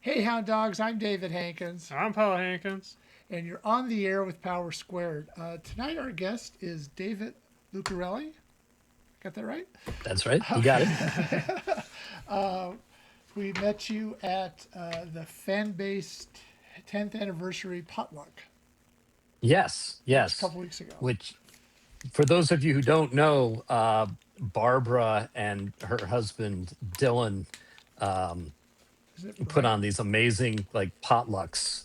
Hey, Hound Dogs, I'm David Hankins, I'm Paul Hankins. and you're on the air with Power Squared. Tonight, our guest is David Lucarelli. Got that right? That's right. You got it. Okay. We met you at the fan based 10th anniversary potluck Yes, just a yes. couple weeks ago. Which, for those of you who don't know, Barbara and her husband Dylan um, Is it put Brian? on these amazing like potlucks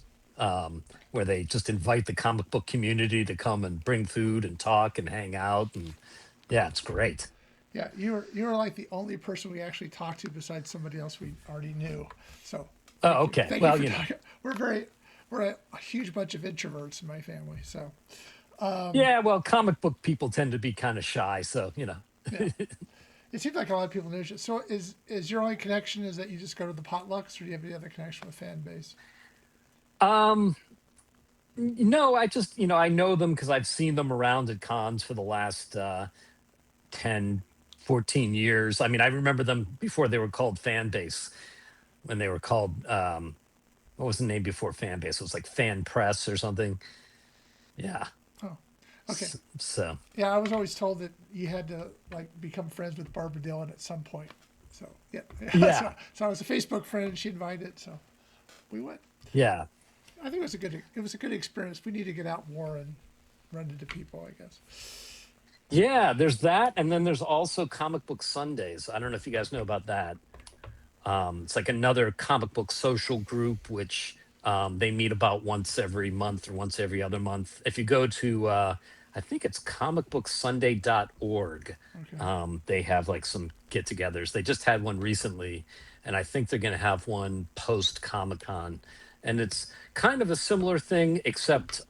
where they just invite the comic book community to come and bring food and talk and hang out. And yeah, it's great. Yeah, you were like the only person we actually talked to besides somebody else we already knew. So Oh, okay. thank you Well, for talking. We're a huge bunch of introverts in my family. So yeah. Well, comic book people tend to be kind of shy, so yeah, it seems like a lot of people know you. So is your only connection is that you just go to the potlucks, or do you have any other connection with fan base? um, no, I just I know them because I've seen them around at cons for the last 10, 14 years. I mean, I remember them before they were called fan base, when they were called what was the name before fan base? It was like fan press or something. Yeah. Oh, okay. So Yeah, I was always told that you had to like become friends with Barbara Dillon at some point. So yeah, so, yeah. so I was a Facebook friend, and she invited, so we went. Yeah. I think it was a good experience. We need to get out more and run into people, I guess. Yeah, there's that, and then there's also comic book Sundays. I don't know if you guys know about that. It's like another comic book social group, which they meet about once every month or once every other month. If you go to, I think it's comicbooksunday.org, Okay. they have like some get togethers. They just had one recently, and I think they're going to have one post Comic Con. And it's kind of a similar thing, except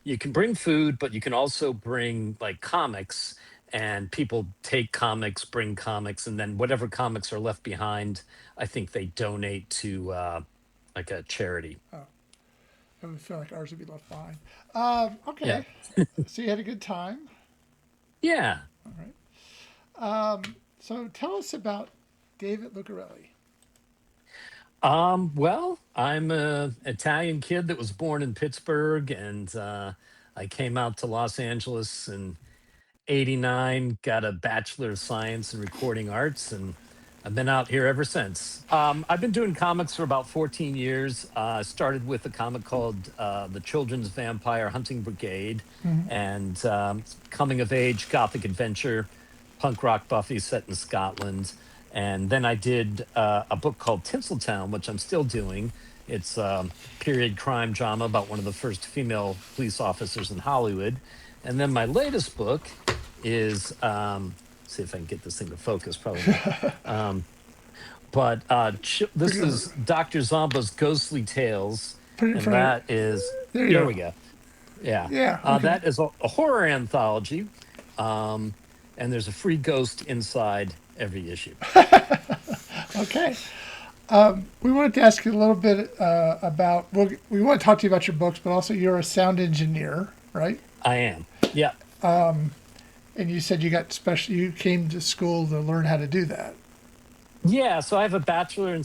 you can bring food, but you can also bring like comics, and people take comics, bring comics, and then whatever comics are left behind, I think they donate to like a charity. Oh, I would feel like ours would be left behind. Yeah. Okay. So you had a good time. Yeah. All right. So tell us about David Lucarelli. Well, I'm a Italian kid that was born in Pittsburgh, and I came out to Los Angeles in '89, got a Bachelor of Science in Recording Arts, and I've been out here ever since. I've been doing comics for about 14 years. Started with a comic called The Children's Vampire Hunting Brigade, and coming of age gothic adventure, punk rock Buffy set in Scotland. And then I did a book called Tinseltown, which I'm still doing. It's a period crime drama about one of the first female police officers in Hollywood. And then my latest book is see if I can get this thing to focus, probably not. Um, but Bring this it over. is Dr. Zomba's Ghostly Tales, Put it in and front of that you. is There you there go. we go. Yeah. Yeah. Okay. That is a horror anthology. Um, and there's a free ghost inside every issue. Okay. We wanted to ask you a little bit about. Well, we want to talk to you about your books, but also you're a sound engineer, right? I am. Yeah. And you said you got special. You came to school to learn how to do that. Yeah, so I have a bachelor in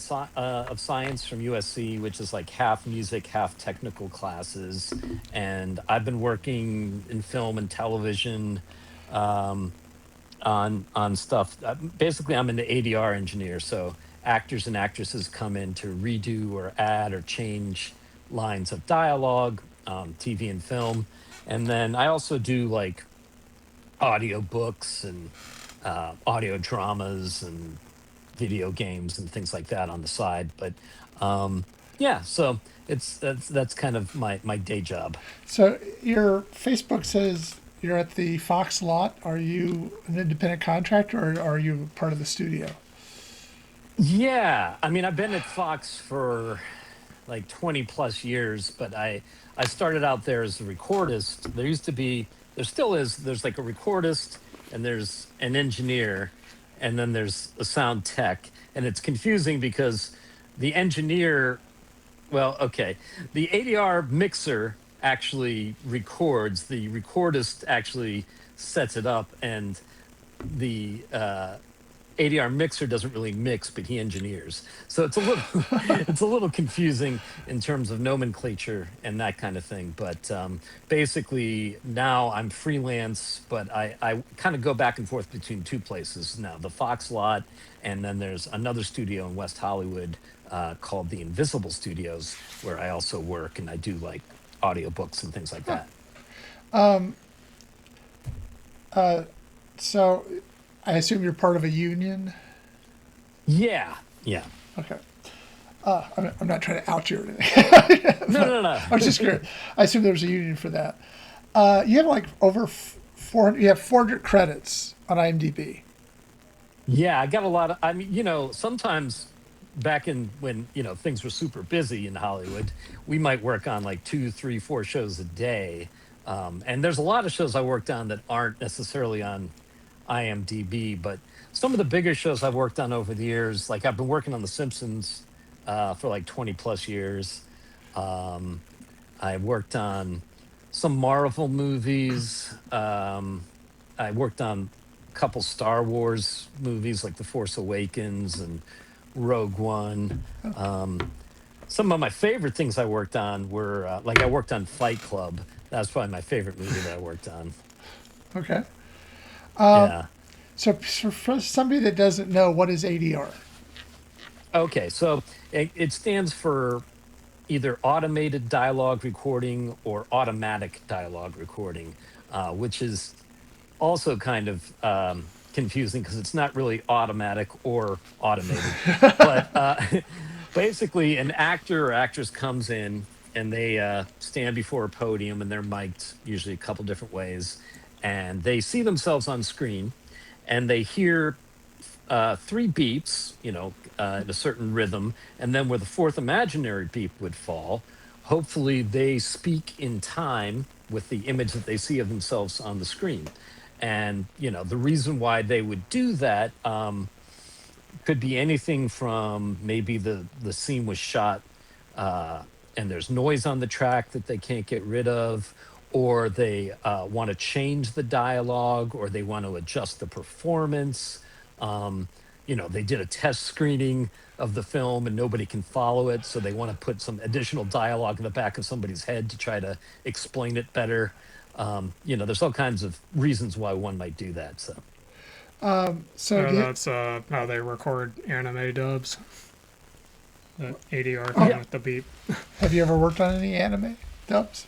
of science from USC, which is like half music, half technical classes, and I've been working in film and television um, on stuff. Basically, I'm an ADR engineer, so actors and actresses come in to redo or add or change lines of dialogue, TV and film, and then I also do like audio books and audio dramas and video games and things like that on the side. But yeah, so that's kind of my day job. So your Facebook says you're at the Fox lot. Are you an independent contractor, or are you part of the studio? Yeah, I mean, I've been at Fox for like 20 plus years, but I started out there as a recordist. There used to be, there still is, there's like a recordist, and there's an engineer, and then there's a sound tech. And it's confusing because the engineer, well, okay, the ADR mixer actually records, the recordist actually sets it up, and the ADR mixer doesn't really mix, but he engineers. So it's a little it's a little confusing in terms of nomenclature and that kind of thing. But basically, now I'm freelance, but I kind of go back and forth between two places now: the Fox lot, and then there's another studio in West Hollywood called the Invisible Studios, where I also work and I do like audiobooks and things like that. So I assume you're part of a union. Yeah, yeah. Okay. I'm not trying to out you or anything. No, But no, I was just no. curious. I assume there's a union for that. You have like over 400. You have 400 credits on IMDb. Yeah, I got a lot of, I mean, sometimes back in when, things were super busy in Hollywood, we might work on like two, three, four shows a day. And there's a lot of shows I worked on that aren't necessarily on IMDb, but some of the bigger shows I've worked on over the years, like I've been working on The Simpsons for like 20 plus years. Um, I worked on some Marvel movies. I worked on a couple Star Wars movies like The Force Awakens and Rogue One. Um, some of my favorite things I worked on were like I worked on Fight Club. That's probably my favorite movie that I worked on. Okay. Yeah. So for somebody that doesn't know, what is ADR? Okay. So it stands for either automated dialogue recording or automatic dialogue recording, which is also kind of confusing because it's not really automatic or automated. But basically, an actor or actress comes in and they stand before a podium and they're mic'd usually a couple different ways, and they see themselves on screen and they hear three beeps, in a certain rhythm, and then where the fourth imaginary beep would fall, hopefully they speak in time with the image that they see of themselves on the screen. And the reason why they would do that could be anything from maybe the scene was shot uh, and there's noise on the track that they can't get rid of, or they want to change the dialogue, or they want to adjust the performance. Um, they did a test screening of the film and nobody can follow it, so they want to put some additional dialogue in the back of somebody's head to try to explain it better. There's all kinds of reasons why one might do that. So, So That's how they record anime dubs. The ADR thing oh, yeah. with the beep. have you ever worked on any anime dubs?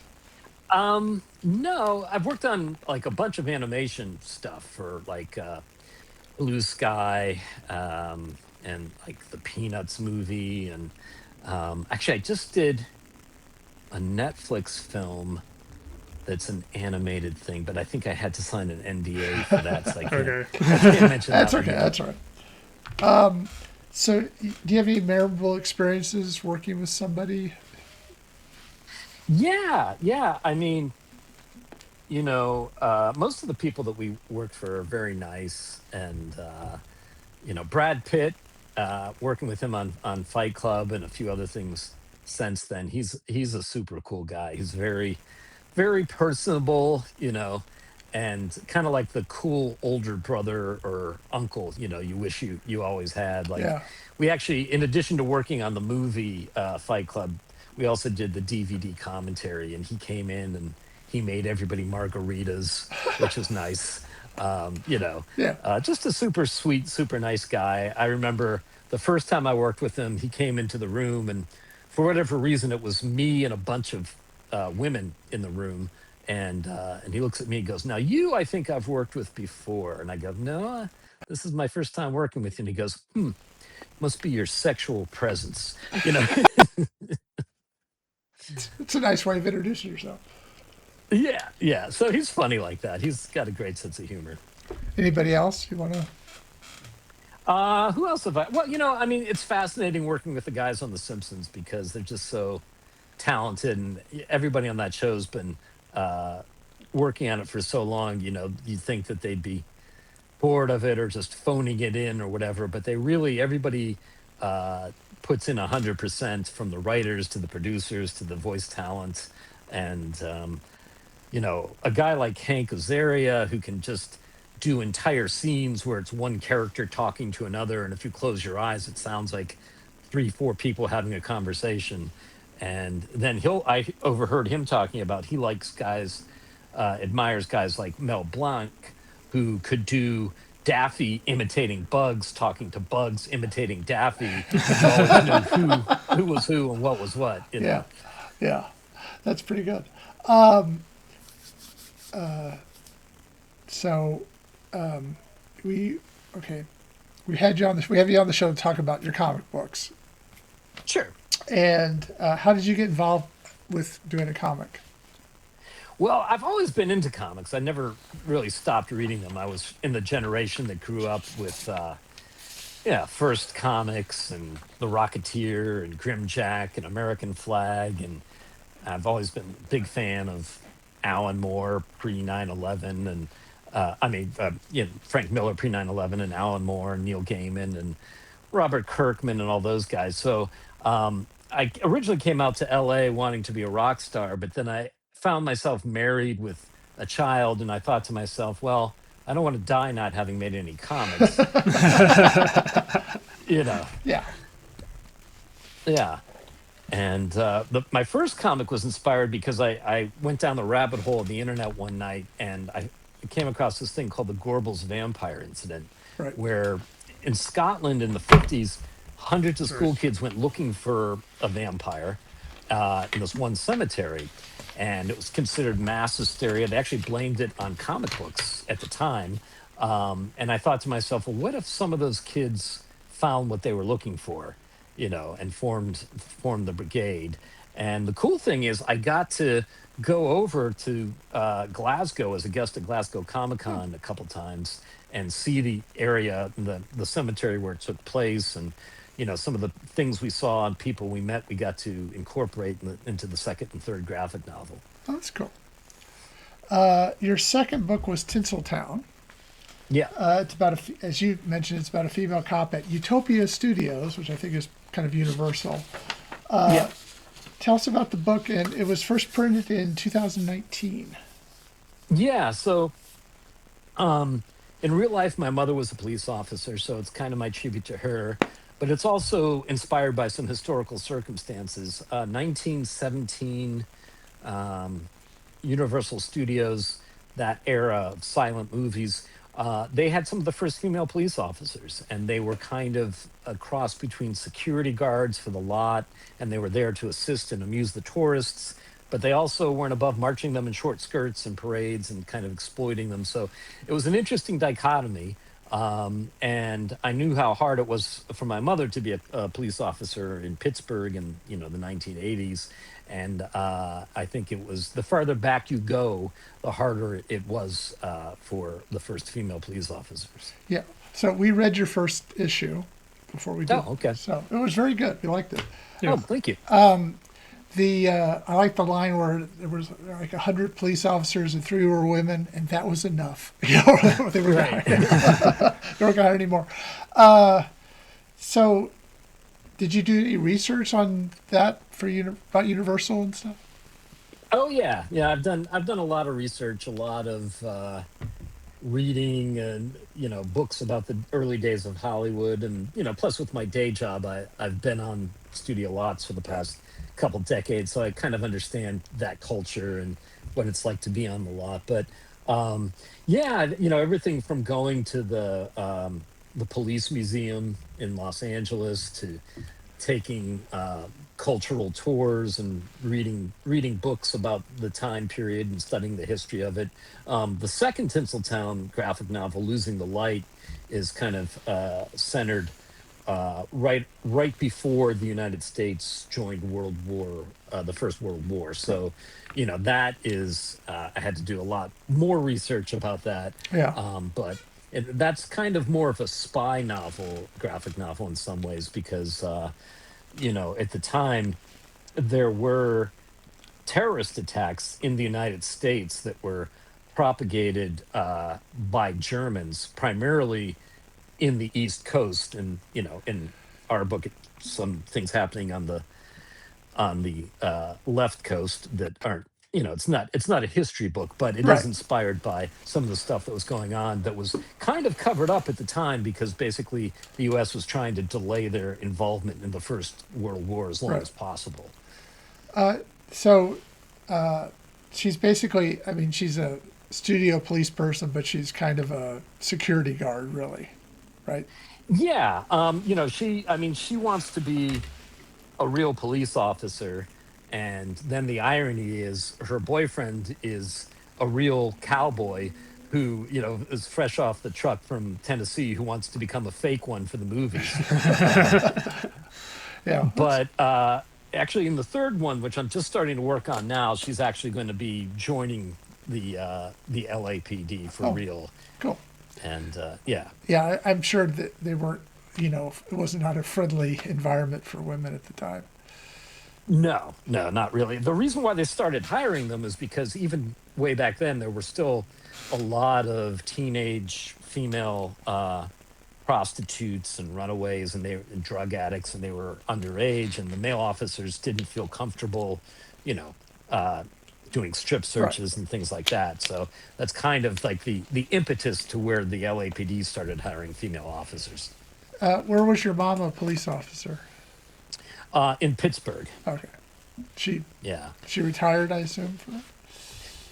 No, I've worked on like a bunch of animation stuff for like Blue Sky, and like the Peanuts movie, and actually, I just did a Netflix film that's an animated thing, but I think I had to sign an NDA for that, so Okay. I can't mention That's that one okay. yet. That's all right. So do you have any memorable experiences working with somebody? Yeah, yeah. I mean, most of the people that we work for are very nice, and Brad Pitt, working with him on Fight Club and a few other things since then. He's a super cool guy. He's very very personable, and kind of like the cool older brother or uncle, you wish you always had. Like Yeah. we actually, in addition to working on the movie Fight Club, we also did the DVD commentary, and he came in and he made everybody margaritas, which is nice. Yeah. Just a super sweet, super nice guy. I remember the first time I worked with him, he came into the room, and for whatever reason, it was me and a bunch of women in the room. And he looks at me and goes, "Now, you, I think I've worked with before." And I go, "No, this is my first time working with you." And he goes, "Must be your sexual presence." You know, It's a nice way of introducing yourself. yeah, yeah. So he's funny like that. He's got a great sense of humor. Anybody else you want to? Who else have I? Well, I mean, it's fascinating working with the guys on The Simpsons because they're just so talented, and everybody on that show's been uh, working on it for so long. You think that they'd be bored of it or just phoning it in or whatever, but everybody uh, puts in 100% from the writers to the producers to the voice talent, and a guy like Hank Azaria who can just do entire scenes where it's one character talking to another, and if you close your eyes, it sounds like three, four people having a conversation. And then I overheard him talking about he likes guys, admires guys like Mel Blanc, who could do Daffy imitating Bugs, talking to Bugs imitating Daffy, and you always knew who was who and what was what, you Yeah, know. yeah, that's pretty good. So we okay, we have you on the show to talk about your comic books. Sure. And how did you get involved with doing a comic? Well, I've always been into comics. I never really stopped reading them. I was in the generation that grew up with, yeah, First Comics and The Rocketeer and Grimjack and American Flag. And I've always been a big fan of Alan Moore pre 9/11. And Frank Miller pre 9/11 and Alan Moore and Neil Gaiman and Robert Kirkman and all those guys. So I originally came out to LA wanting to be a rock star, but then I found myself married with a child, and I thought to myself, well, I don't want to die not having made any comics, you know. Yeah. Yeah. And my first comic was inspired because I went down the rabbit hole of the internet one night and I came across this thing called the Gorbals Vampire Incident, Right. where in Scotland in the 50s, hundreds of Sorry. school kids went looking for a vampire in this one cemetery. And it was considered mass hysteria. They actually blamed it on comic books at the time. And I thought to myself, well, what if some of those kids found what they were looking for, and formed the brigade? And the cool thing is, I got to go over to Glasgow as a guest at Glasgow Comic Con a couple times and see the area, the cemetery where it took place, and some of the things we saw and people we met, we got to incorporate into the second and third graphic novel. Oh, that's cool. Your second book was Tinseltown. Yeah. It's about as you mentioned, it's about a female cop at Utopia Studios, which I think is kind of universal. Yeah. Tell us about the book, and it was first printed in 2019. Yeah. So, in real life, my mother was a police officer, so it's kind of my tribute to her. But it's also inspired by some historical circumstances. 1917, Universal Studios, that era of silent movies, they had some of the first female police officers, and they were kind of a cross between security guards for the lot, and they were there to assist and amuse the tourists. But they also weren't above marching them in short skirts and parades and kind of exploiting them. So it was an interesting dichotomy. And I knew how hard it was for my mother to be a police officer in Pittsburgh in the 1980s. And I think it was the farther back you go, the harder it was for the first female police officers. Yeah. So we read your first issue before we did. Oh, okay. So it was very good. We liked it. Yeah. Oh, thank you. I like the line where there was like 100 police officers and 3 were women, and that was enough. They were Right. they weren't hired anymore. So, did you do any research on that about Universal and stuff? Oh yeah, yeah. I've done a lot of research, a lot of reading, and books about the early days of Hollywood, and plus with my day job, I've been on studio lots for the past couple decades, so I kind of understand that culture and what it's like to be on the lot. But yeah, everything from going to the police museum in Los Angeles to taking cultural tours and reading books about the time period and studying the history of it. The second Tinseltown graphic novel, Losing the Light, is kind of centered right before the United States joined the First World War. So, that is I had to do a lot more research about that. Yeah. But that's kind of more of a spy novel, graphic novel in some ways, because at the time there were terrorist attacks in the United States that were propagated by Germans, primarily in the East Coast, and in our book, some things happening on the left coast that aren't it's not a history book, but it is Right. inspired by some of the stuff that was going on that was kind of covered up at the time because basically the US was trying to delay their involvement in the First World War as long Right. as possible. So she's basically, I mean, she's a studio police person, but she's kind of a security guard, really, right? Yeah, she wants to be a real police officer, and then the irony is her boyfriend is a real cowboy who is fresh off the truck from Tennessee who wants to become a fake one for the movies. Yeah. But actually, in the third one, which I'm just starting to work on now, she's actually going to be joining the LAPD for Oh, real. cool. And yeah. Yeah, I'm sure that they weren't, it was not a friendly environment for women at the time. No, no, not really. The reason why they started hiring them is because even way back then, there were still a lot of teenage female prostitutes and runaways, and and drug addicts, and they were underage, and the male officers didn't feel comfortable, you know, uh, doing strip Right. searches and things like that. So that's kind of like the impetus to where the LAPD started hiring female officers Where was your mom a police officer? in Pittsburgh. Okay. She Yeah. she retired, I assume, for that?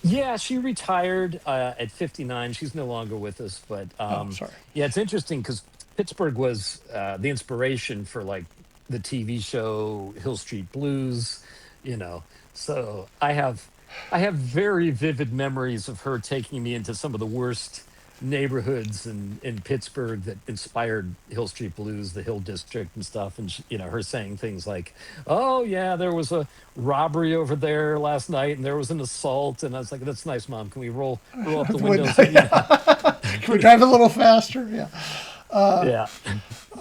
Yeah, she retired at 59. She's no longer with us, but Oh, sorry. yeah, it's interesting because Pittsburgh was the inspiration for like the TV show Hill Street Blues, you know. So I have very vivid memories of her taking me into some of the worst neighborhoods in Pittsburgh that inspired Hill Street Blues, the Hill District and stuff. And her saying things like, "Oh yeah, there was a robbery over there last night, and there was an assault." And I was like, "That's nice, Mom. Can we roll up the windows?" Can we drive a little faster? Yeah. Yeah,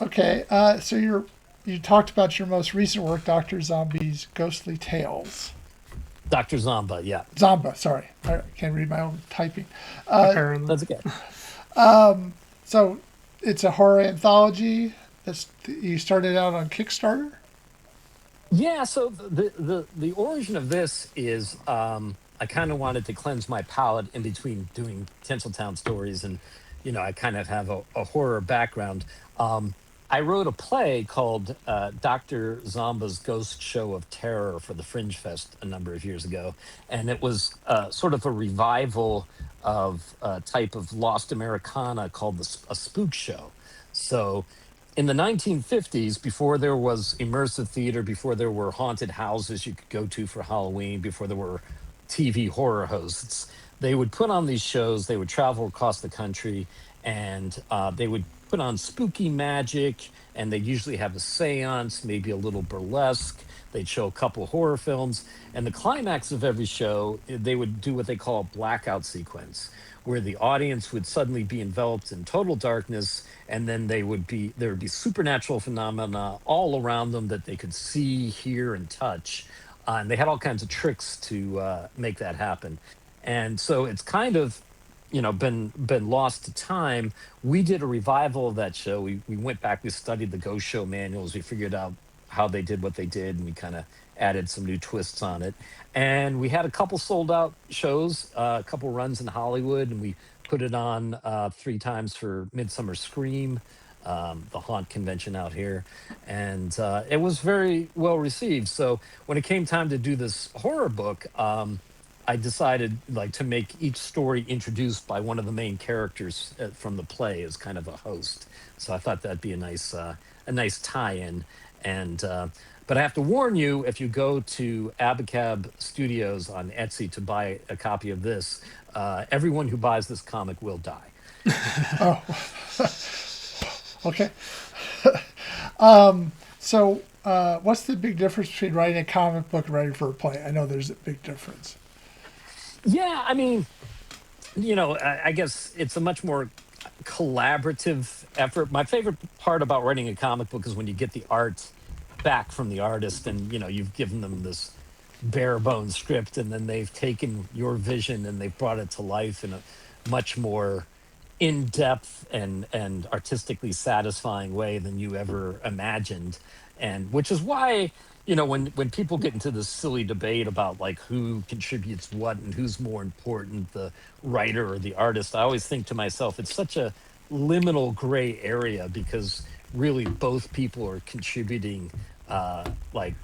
Okay. So you talked about your most recent work, Doctor Zombie's Ghostly Tales. Dr. Zomba. Yeah, Zomba. Sorry, I can't read my own typing. Apparently. that's okay. So it's a horror anthology. You started out on Kickstarter. Yeah, so the origin of this is I kind of wanted to cleanse my palate in between doing Tinseltown stories, and I kind of have a horror background. I wrote a play called Dr. Zomba's Ghost Show of Terror for the Fringe Fest a number of years ago, and it was sort of a revival of a type of lost Americana called a spook show. So in the 1950s, before there was immersive theater, before there were haunted houses you could go to for Halloween, before there were TV horror hosts, they would put on these shows. They would travel across the country, and they would put on spooky magic, and they'd usually have a seance, maybe a little burlesque. They'd show a couple horror films, and the climax of every show, they would do what they call a blackout sequence, where the audience would suddenly be enveloped in total darkness, and then there would be supernatural phenomena all around them that they could see, hear, and touch. And they had all kinds of tricks to make that happen. And so it's kind of been lost to time. We did a revival of that show. We went back, we studied the ghost show manuals, we figured out how they did what they did, and we kind of added some new twists on it. And we had a couple sold out shows, a couple runs in Hollywood, and we put it on 3 times for Midsummer Scream, the haunt convention out here, and it was very well received. So when it came time to do this horror book, I decided like to make each story introduced by one of the main characters from the play as kind of a host. So I thought that'd be a nice tie-in. And but I have to warn you, if you go to Abacab Studios on Etsy to buy a copy of this, everyone who buys this comic will die. Oh, okay. So what's the big difference between writing a comic book and writing for a play? I know there's a big difference. Yeah, I mean, I guess it's a much more collaborative effort. My favorite part about writing a comic book is when you get the art back from the artist, and you've given them this bare bones script, and then they've taken your vision and they've brought it to life in a much more in-depth and artistically satisfying way than you ever imagined. And which is why when people get into this silly debate about like who contributes what and who's more important, the writer or the artist, I always think to myself, it's such a liminal gray area because really both people are contributing like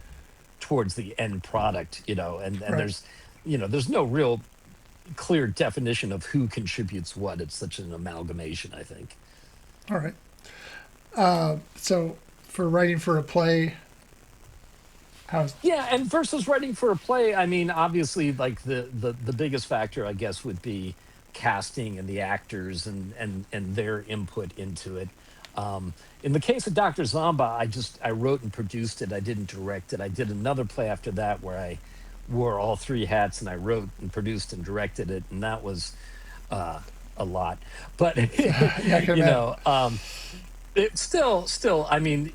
towards the end product, and Right. there's no real clear definition of who contributes what. It's such an amalgamation, I think. All right. So for writing for a play, how's Yeah, and versus writing for a play, I mean, obviously, like the biggest factor, I guess, would be casting and the actors and their input into it. In the case of Dr. Zomba, I wrote and produced it. I didn't direct it. I did another play after that where I wore all three hats and I wrote and produced and directed it, and that was uh, a lot. But yeah, I can imagine. it still, I mean,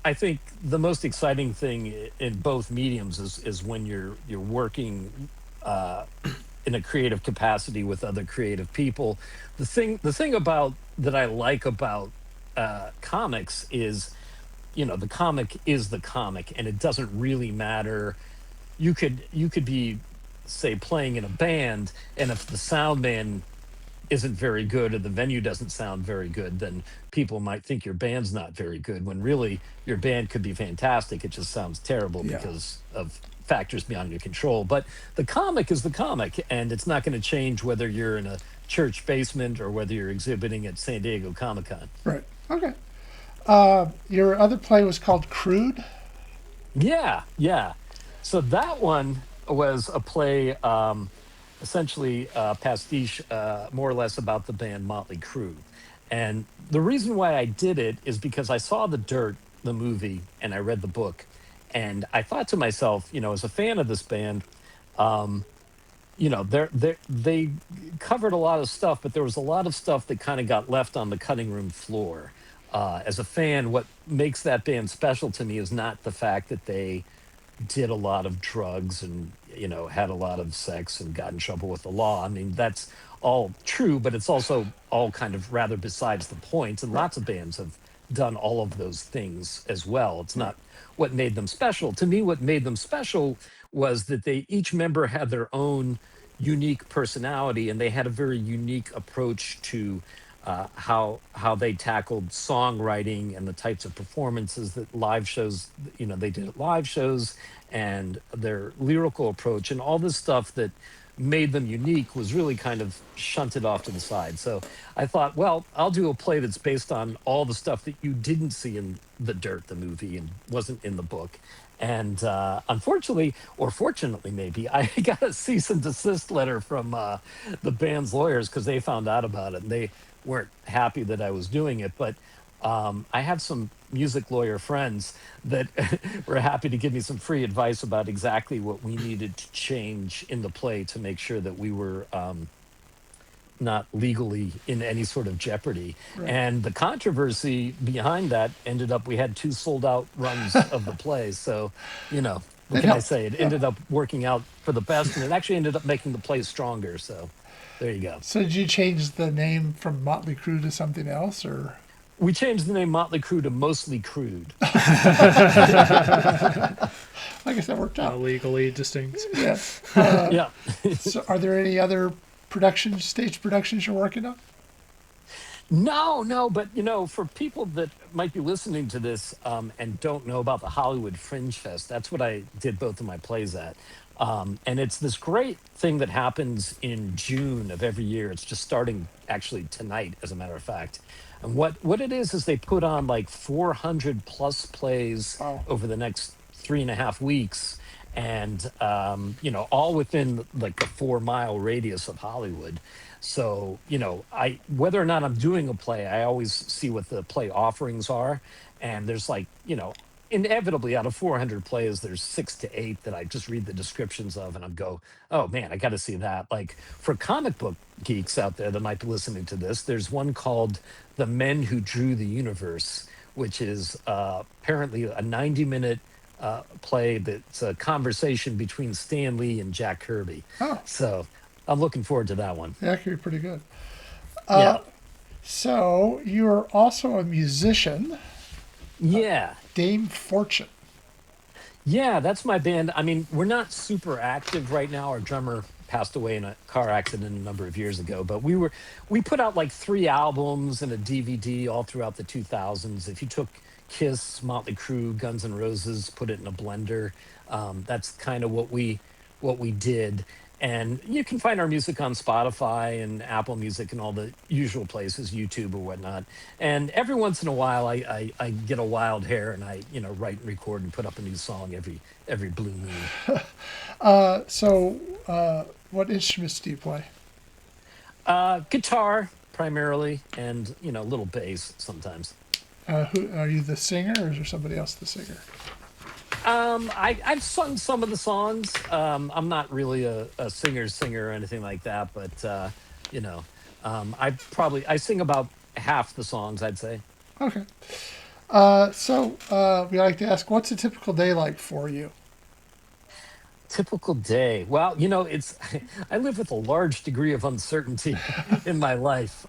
I think the most exciting thing in both mediums is when you're working uh, in a creative capacity with other creative people. The thing about that I like about comics is, the comic is the comic, and it doesn't really matter. You could be, say, playing in a band, and if the sound man isn't very good or the venue doesn't sound very good, then people might think your band's not very good when really your band could be fantastic. It just sounds terrible Yeah. because of factors beyond your control. But the comic is the comic, and it's not going to change whether you're in a church basement or whether you're exhibiting at San Diego Comic Con. Right. Okay. Your other play was called Crude. Yeah, yeah. So that one was a play, essentially pastiche, more or less about the band Motley Crue. And the reason why I did it is because I saw The Dirt, the movie, and I read the book. And I thought to myself, as a fan of this band, um, they covered a lot of stuff, but there was a lot of stuff that kind of got left on the cutting room floor. As a fan, what makes that band special to me is not the fact that they did a lot of drugs and had a lot of sex and got in trouble with the law. I mean, that's all true, but it's also all kind of rather besides the point. And Right. lots of bands have done all of those things as well. It's Right. not what made them special. To me, what made them special was that they each member had their own unique personality, and they had a very unique approach to how they tackled songwriting and the types of performances that live shows, they did at live shows, and their lyrical approach and all this stuff that made them unique was really kind of shunted off to the side. So I thought, well, I'll do a play that's based on all the stuff that you didn't see in The Dirt, the movie, and wasn't in the book. And unfortunately, or fortunately, maybe, I got a cease and desist letter from the band's lawyers because they found out about it and they weren't happy that I was doing it. But I have some music lawyer friends that were happy to give me some free advice about exactly what we needed to change in the play to make sure that we were not legally in any sort of jeopardy. Right. And the controversy behind that ended up, we had two sold out runs of the play. So, what It can I helped. say? It Yeah. ended up working out for the best, and it actually ended up making the play stronger. So, there you go. So did you change the name from Motley Crue to something else, or? We changed the name Motley Crue to Mostly Crude. I guess that worked out. Legally distinct. Yeah. Yeah. So are there any other stage productions you're working on? No, no, but for people that might be listening to this and don't know about the Hollywood Fringe Fest, that's what I did both of my plays at. And it's this great thing that happens in June of every year. It's just starting actually tonight, as a matter of fact. And what it is they put on like 400 plus plays Wow. over the next 3.5 weeks, and all within like a 4 mile radius of Hollywood. So, I whether or not I'm doing a play, I always see what the play offerings are. And there's like, inevitably out of 400 plays, there's 6 to 8 that I just read the descriptions of and I go, oh man, I got to see that. Like for comic book geeks out there that might be listening to this, there's one called The Men Who Drew the Universe, which is apparently a 90-minute play that's a conversation between Stan Lee and Jack Kirby. Oh, So I'm looking forward to that one. yeah, that could be pretty good. Yeah. So you're also a musician, Yeah. Dame Fortune. Yeah, that's my band. I mean, we're not super active right now. Our drummer passed away in a car accident a number of years ago, but we put out like 3 albums and a DVD all throughout the 2000s. If you took Kiss, Motley Crue, Guns N' Roses, put it in a blender, that's kind of what we did. And you can find our music on Spotify and Apple Music and all the usual places, YouTube or whatnot. And every once in a while, I get a wild hair and write and record and put up a new song every blue moon. So, what instruments do you play? Guitar primarily, and a little bass sometimes. Who are you, the singer, or is there somebody else the singer? I've sung some of the songs. I'm not really a singer or anything like that, but you know, I sing about half the songs, I'd say. Okay. We like to ask, what's a typical day like for you? Typical day. Well, it's I live with a large degree of uncertainty in my life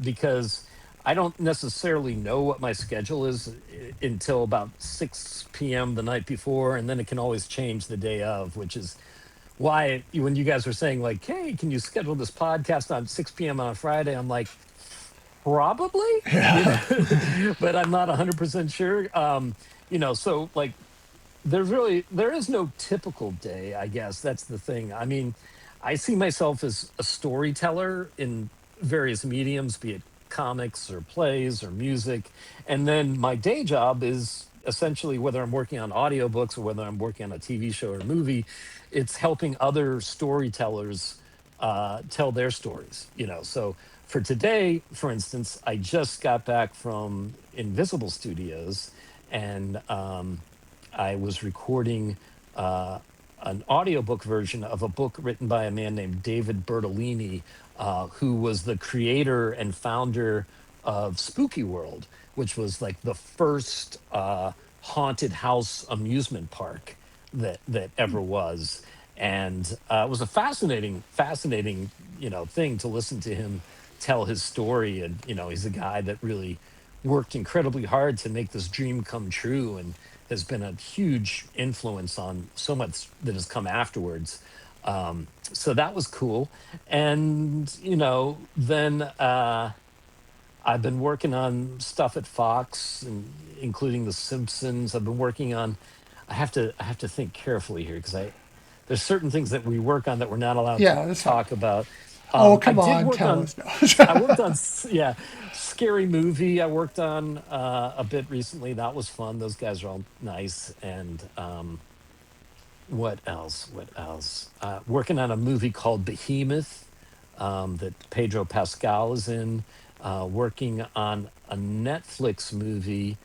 because I don't necessarily know what my schedule is until about 6 p.m. the night before, and then it can always change the day of, which is why when you guys were saying like, "Hey, can you schedule this podcast on 6 p.m. on a Friday?" I'm like, probably, but I'm not 100% sure. So like there is no typical day, I guess. That's the thing. I mean, I see myself as a storyteller in various mediums, be it comics or plays or music. And then my day job is essentially, whether I'm working on audiobooks or whether I'm working on a TV show or a movie, it's helping other storytellers tell their stories. So for today, for instance, I just got back from Invisible Studios, and I was recording uh, an audiobook version of a book written by a man named David Bertolini, who was the creator and founder of Spooky World, which was like the first haunted house amusement park that ever was. And it was a fascinating, thing to listen to him tell his story. And he's a guy that really worked incredibly hard to make this dream come true, and has been a huge influence on so much that has come afterwards. So that was cool. And then I've been working on stuff at Fox, and including The Simpsons. I've been working on. I have to think carefully here, because I there's certain things that we work on that we're not allowed to Yeah, that's fine. talk about. Oh, I come did on, work tell on. us I now. worked on yeah, Scary Movie. I worked on a bit recently. That was fun. Those guys are all nice. And what else? What else? Working on a movie called Behemoth, that Pedro Pascal is in. Working on a Netflix movie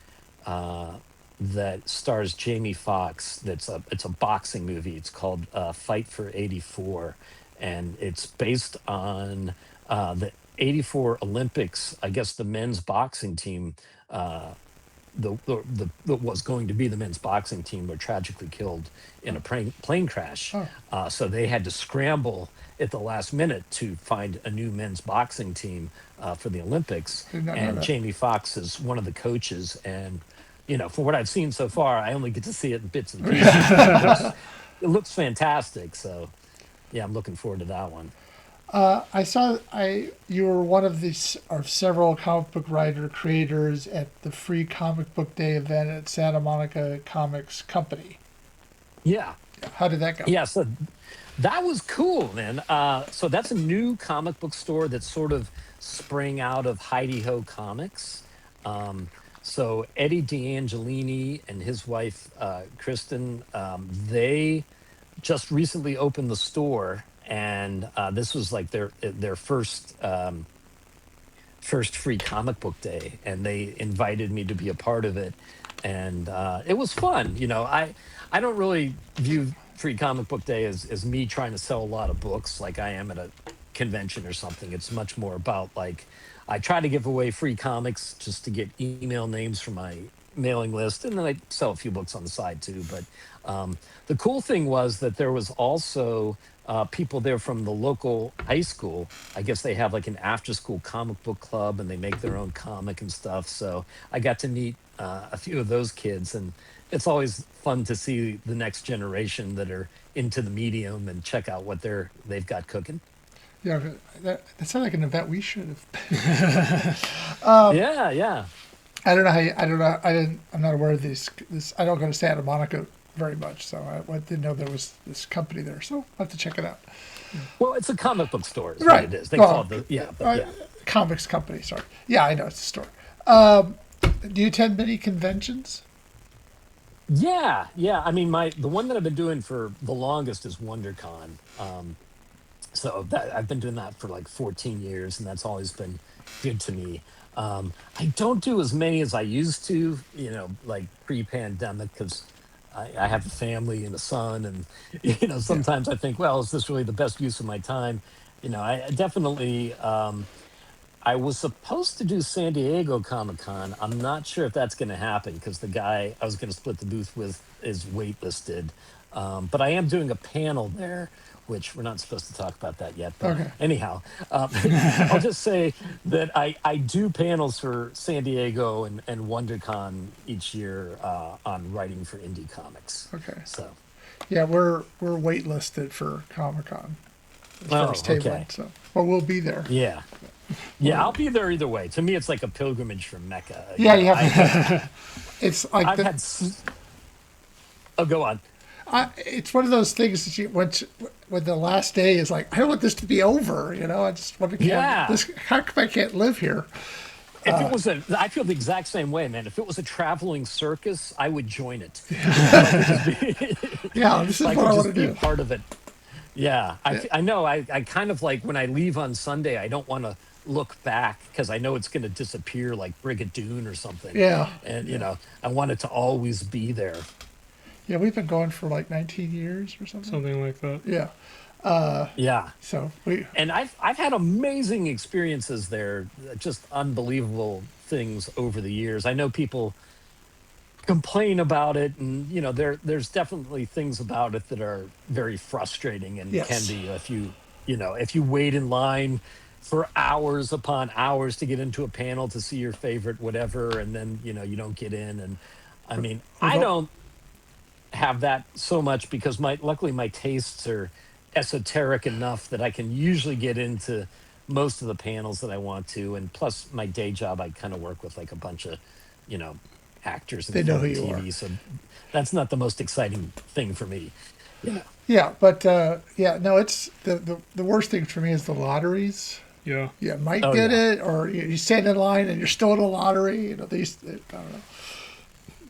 uh, that stars Jamie Foxx. It's a boxing movie. It's called Fight for 84, and it's based on the 84 Olympics. I guess the men's boxing team. The was going to be the men's boxing team were tragically killed in a plane crash. Oh, So they had to scramble at the last minute to find a new men's boxing team for the Olympics. did not know And that. Jamie Foxx is one of the coaches. And from what I've seen so far, I only get to see it in bits and pieces, but it looks fantastic. So yeah, I'm looking forward to that one. I saw you were one of of several comic book writer creators at the free comic book day event at Santa Monica Comics Company. Yeah. How did that go? Yeah, so that was cool, man. So that's a new comic book store that sort of sprang out of Heidi Ho Comics. So Eddie D'Angelini and his wife Kristen, they just recently opened the store, and this was like their first free comic book day, and they invited me to be a part of it. And it was fun. I don't really view free comic book day as me trying to sell a lot of books like I am at a convention or something. It's much more about like, I try to give away free comics just to get email names from my mailing list, and then I sell a few books on the side too. But the cool thing was that there was also people there from the local high school. I guess they have like an after school comic book club, and they make their own comic and stuff. So I got to meet a few of those kids, and it's always fun to see the next generation that are into the medium and check out what they've got cooking. Yeah, that sounds like an event we should have. Yeah, yeah. I don't know how. I don't know. I'm not aware of these. This. I don't go to Santa Monica very much, so I didn't know there was this company there. So I'll have to check it out. Well, it's a comic book store, is what Right. it is. They call Well, it the yeah, but yeah. comics company. Sorry. Yeah, I know it's a store. Do you attend many conventions? Yeah, yeah. I mean, the one that I've been doing for the longest is WonderCon. So that I've been doing that for like 14 years, and that's always been good to me. I don't do as many as I used to, like pre-pandemic, because I have a family and a son, and Yeah. sometimes I think, well, is this really the best use of my time? I definitely. I was supposed to do San Diego Comic Con. I'm not sure if that's going to happen because the guy I was going to split the booth with is waitlisted. But I am doing a panel there, which we're not supposed to talk about that yet. But Okay. anyhow, I'll just say that I do panels for San Diego and WonderCon each year on writing for indie comics. Okay. So, Yeah, we're waitlisted for Comic Con as far oh, as tabling. okay. So, but we'll be there. Yeah. Yeah, I'll be there either way. To me, it's like a pilgrimage from Mecca. Yeah, you have. It's like I've had. Oh, go on. it's one of those things that you when the last day is like, I don't want this to be over. I just want to Yeah. this. How come I can't live here? If it was I feel the exact same way, man. If it was a traveling circus, I would join it. Yeah, this is I what could I want just to be a do. part of it. Yeah, I know. I kind of like when I leave on Sunday, I don't want to look back because I know it's going to disappear like Brigadoon or something. Yeah, And, I want it to always be there. yeah. We've been going for like 19 years or something. Something like that. Yeah. Yeah. So we. And I've had amazing experiences there, just unbelievable things over the years. I know people complain about it, and there's definitely things about it that are very frustrating and can Yes. be if you wait in line for hours upon hours to get into a panel to see your favorite whatever, and then you don't get in. And I mean, We've I al- don't have that so much because luckily my tastes are esoteric enough that I can usually get into most of the panels that I want to. And plus my day job, I kind of work with like a bunch of, you know, actors in They know film who and you are. TV. So that's not the most exciting thing for me. Yeah. Yeah, but yeah, no. It's the worst thing for me is the lotteries. Yeah. You might Oh get yeah. it, or you stand in line and you're still in a lottery. I don't know.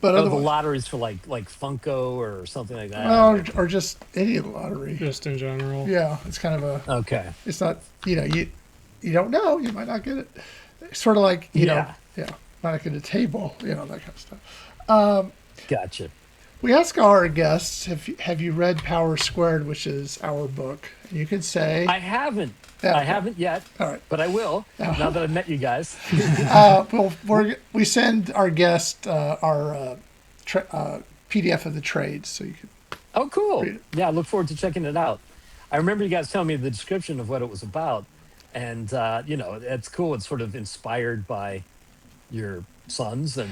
But Oh, the otherwise, lotteries for like Funko or something like that. well, or just any lottery. Just in general. Yeah, it's kind of a. Okay. It's not. You don't know. You might not get it. It's sort of like Yeah. yeah, might not get a table. That kind of stuff. Gotcha. We ask our guests, have you read Power Squared, which is our book? And you can say, I haven't. Yeah. I haven't yet, all right. but I will now that I've met you guys. Well, we send our guest our PDF of the trades, so you can Oh, cool. read it. Yeah, I look forward to checking it out. I remember you guys telling me the description of what it was about, and it's cool. It's sort of inspired by your sons, and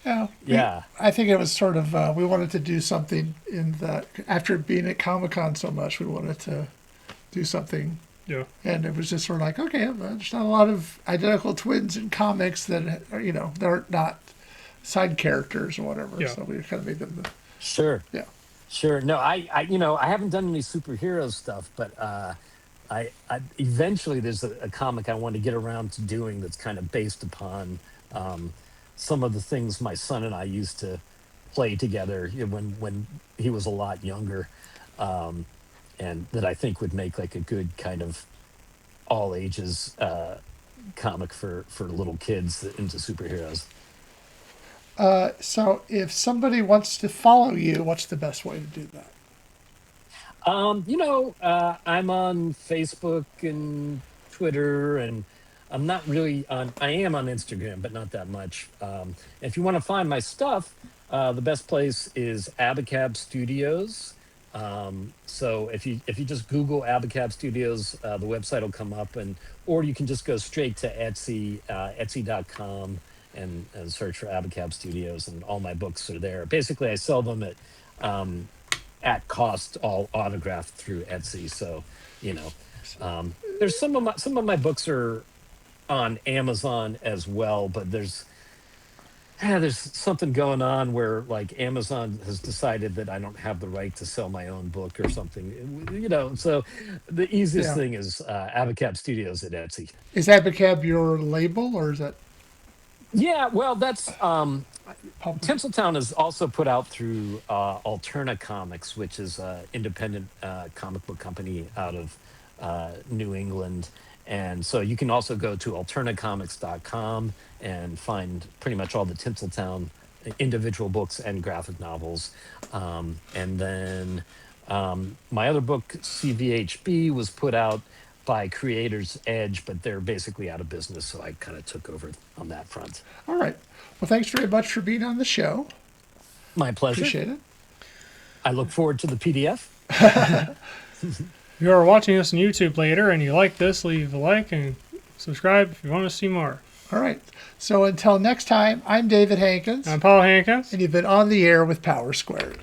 Yeah, yeah, I think it was sort of we wanted to do something in that after being at Comic Con so much, we wanted to do something, Yeah. and it was just sort of like, okay, there's not a lot of identical twins in comics that are, they're not side characters or whatever. Yeah. So we kind of made them sure, yeah. sure. No, I haven't done any superhero stuff, but I eventually there's a comic I want to get around to doing that's kind of based upon some of the things my son and I used to play together when he was a lot younger, and that I think would make like a good kind of all ages comic for little kids into superheroes. So if somebody wants to follow you, what's the best way to do that? I'm on Facebook and Twitter, and I'm not really on. I am on Instagram, but not that much. If you want to find my stuff, the best place is Abacab Studios. So if you just Google Abacab Studios, the website will come up, or you can just go straight to Etsy, Etsy.com, and search for Abacab Studios, and all my books are there. Basically, I sell them at cost, all autographed through Etsy. So, you know, there's some of my books are on Amazon as well, but there's something going on where like Amazon has decided that I don't have the right to sell my own book or something, So the easiest Yeah. thing is Abacab Studios at Etsy. Is Abacab your label or is that Yeah, well, that's public? Tinseltown is also put out through Alterna Comics, which is an independent comic book company out of New England. And so you can also go to alternacomics.com and find pretty much all the Tinseltown individual books and graphic novels. And then my other book, CVHB, was put out by Creators Edge, but they're basically out of business. So I kind of took over on that front. All right. Well, thanks very much for being on the show. My pleasure. Appreciate it. I look forward to the PDF. If you are watching this on YouTube later and you like this, leave a like and subscribe if you want to see more. All right. So until next time, I'm David Hankins, I'm Paul Hankins. and you've been on the air with Power Squared.